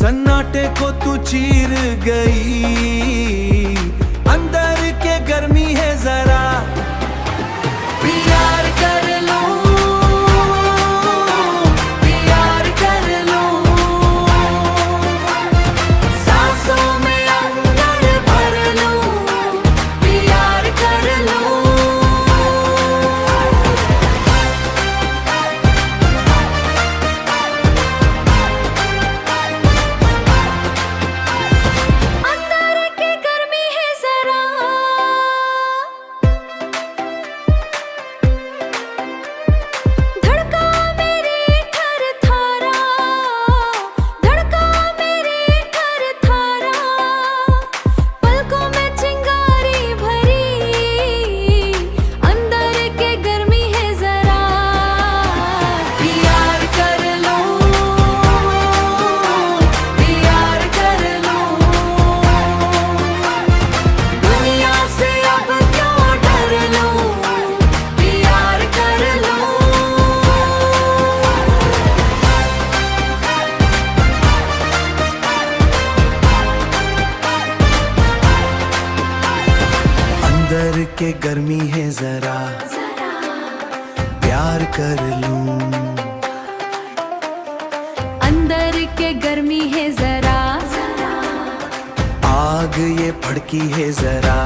सन्नाटे को तू चीर गई, अंदर के गर्मी है जरा प्यार कर लूं, प्यार कर लूं, सांसों में अंदर भर लूं, प्यार कर लूं। अंदर के गर्मी है जरा प्यार कर लूं, अंदर के गर्मी है जरा आग ये भड़की है जरा